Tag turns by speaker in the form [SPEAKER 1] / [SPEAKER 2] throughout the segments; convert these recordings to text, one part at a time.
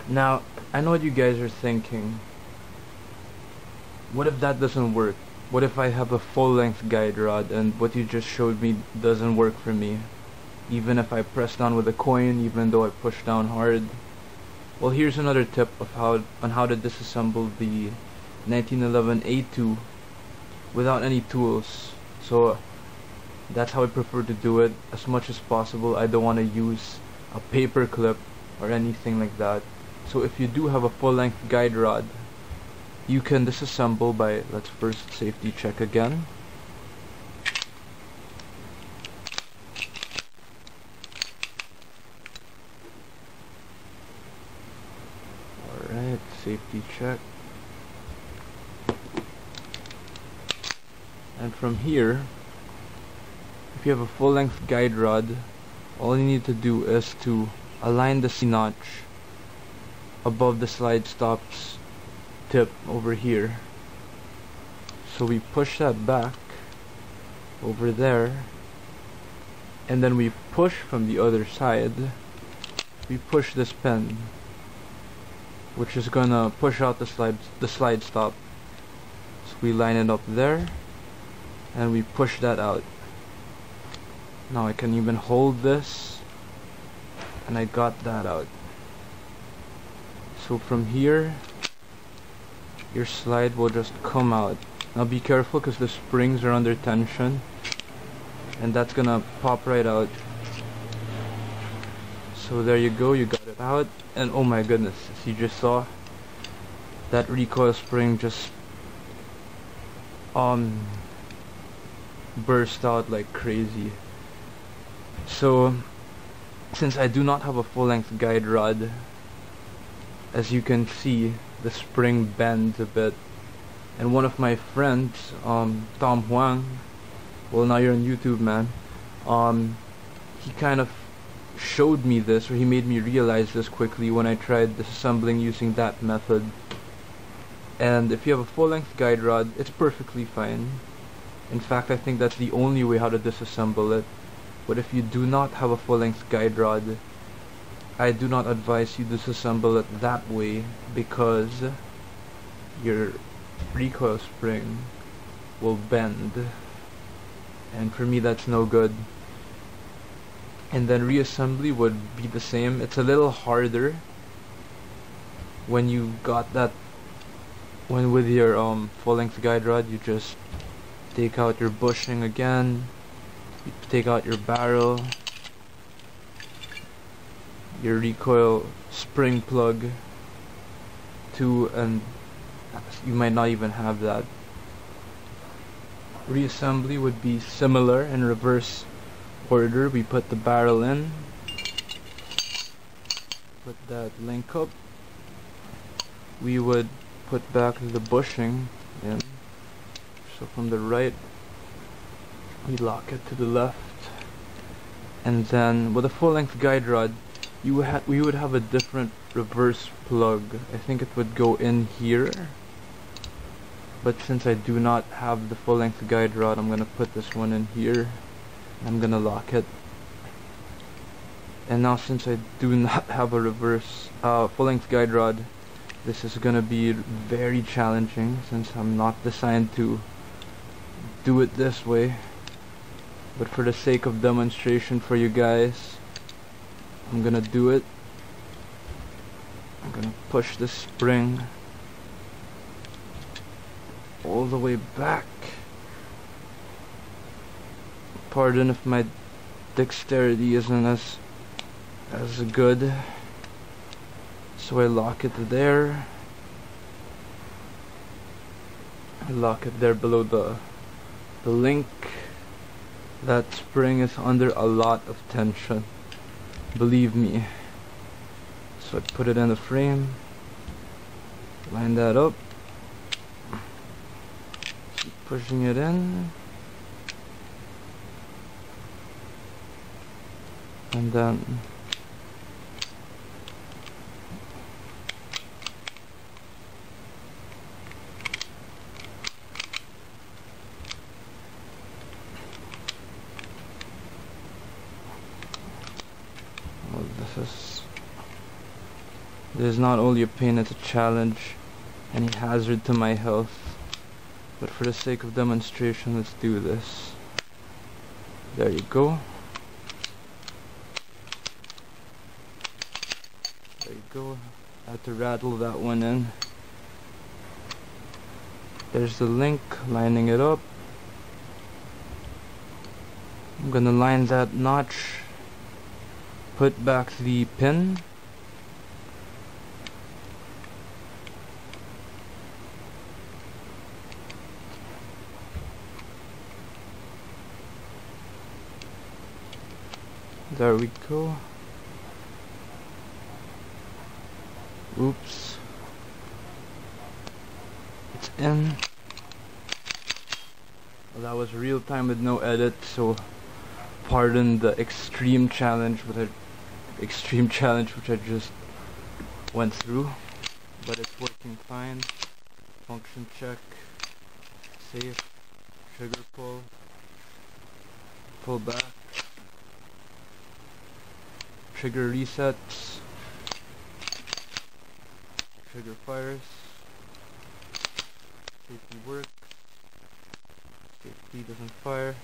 [SPEAKER 1] Now, I know what you guys are thinking. What if that doesn't work? What if I have a full-length guide rod and what you just showed me doesn't work for me? Even if I press down with a coin, even though I push down hard. Well, here's another tip of how to disassemble the 1911 A2 without any tools. So that's how I prefer to do it. As much as possible, I don't want to use a paper clip or anything like that. So if you do have a full-length guide rod, you can disassemble by, let's first safety check again. Alright, safety check. And from here, if you have a full-length guide rod, all you need to do is to align the C-notch above the slide stop's tip over here. So we push that back over there, and then we push from the other side. We push this pin, which is gonna push out the slide stop. So we line it up there, and we push that out. Now I can even hold this, and I got that out. So from here, your slide will just come out. Now be careful because the springs are under tension, and that's gonna pop right out. So there you go, you got it out, and oh my goodness, as you just saw, that recoil spring just burst out like crazy. So since I do not have a full-length guide rod, as you can see, the spring bends a bit, and one of my friends, Tom Huang, well, now you're on YouTube, man, he kind of showed me this, or he made me realize this quickly when I tried disassembling using that method. And if you have a full-length guide rod, it's perfectly fine. In fact, I think that's the only way how to disassemble it. But if you do not have a full-length guide rod, I do not advise you disassemble it that way, because your recoil spring will bend, and for me that's no good. And then reassembly would be the same. It's a little harder when you got that, when with your full-length guide rod, you just take out your bushing again, you take out your barrel, your recoil spring plug too, and you might not even have that. Reassembly would be similar in reverse order. We put the barrel in, put that link up, we would put back the bushing in. So from the right, we lock it to the left, and then with a full-length guide rod, we would have a different reverse plug. I think it would go in here, but since I do not have the full-length guide rod, I'm gonna put this one in here. I'm gonna lock it. And now, since I do not have a reverse full-length guide rod, this is gonna be very challenging since I'm not designed to do it this way. But for the sake of demonstration for you guys, I'm gonna do it. I'm gonna push the spring all the way back. Pardon if my dexterity isn't as good. So I lock it there. I lock it there below the link. That spring is under a lot of tension, believe me. So I put it in the frame, line that up, keep pushing it in, and then this is It is not only a pain, it's a challenge and a hazard to my health. But for the sake of demonstration, let's do this. There you go. There you go. I had to rattle that one in. There's the link, lining it up. I'm gonna line that notch, put back the pin, there we go. Oops, it's in. Well, that was real time with no edit, so pardon the extreme challenge which I just went through, but it's working fine. Function check, save, trigger pull back, trigger resets, trigger fires, safety works, safety doesn't fire,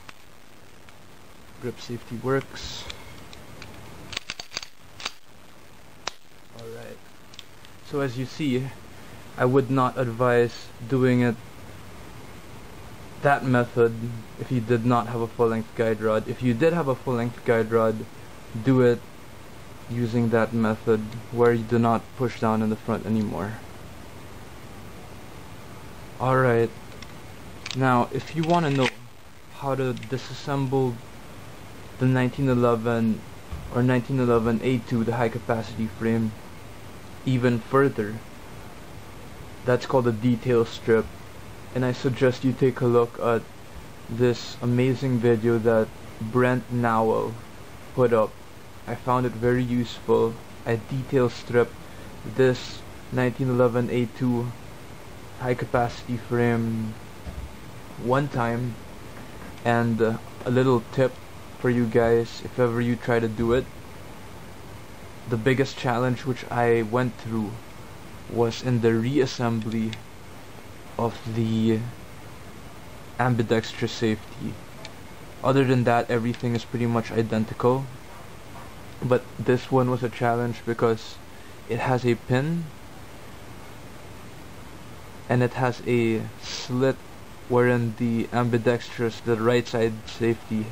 [SPEAKER 1] grip safety works. Alright, so as you see, I would not advise doing it that method if you did not have a full-length guide rod. If you did have a full-length guide rod, do it using that method where you do not push down in the front anymore. Alright, now if you want to know how to disassemble the 1911 or 1911 A2, the high capacity frame, even further, that's called a detail strip, and I suggest you take a look at this amazing video that Brent Nowell put up. I found it very useful. I detail stripped this 1911 A2 high capacity frame one time, and a little tip for you guys if ever you try to do it. The biggest challenge which I went through was in the reassembly of the ambidextrous safety. Other than that, everything is pretty much identical, but this one was a challenge because it has a pin and it has a slit wherein the ambidextrous, the right side safety,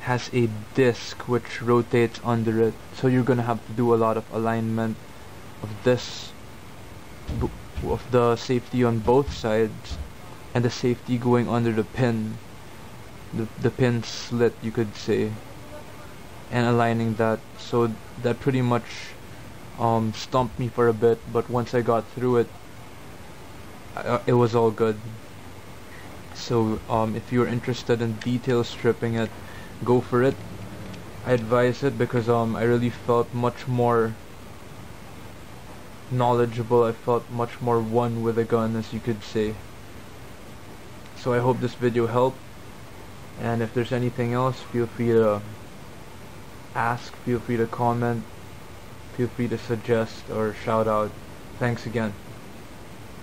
[SPEAKER 1] has a disc which rotates under it, so you're gonna have to do a lot of alignment of this, of the safety on both sides and the safety going under the pin, the pin slit you could say, and aligning that. So that pretty much stumped me for a bit, but once I got through it, it was all good. So if you're interested in detail stripping it, go for it. I advise it because I really felt much more knowledgeable. I felt much more one with a gun, as you could say. So I hope this video helped, and if there's anything else, feel free to ask, feel free to comment, feel free to suggest or shout out. Thanks again.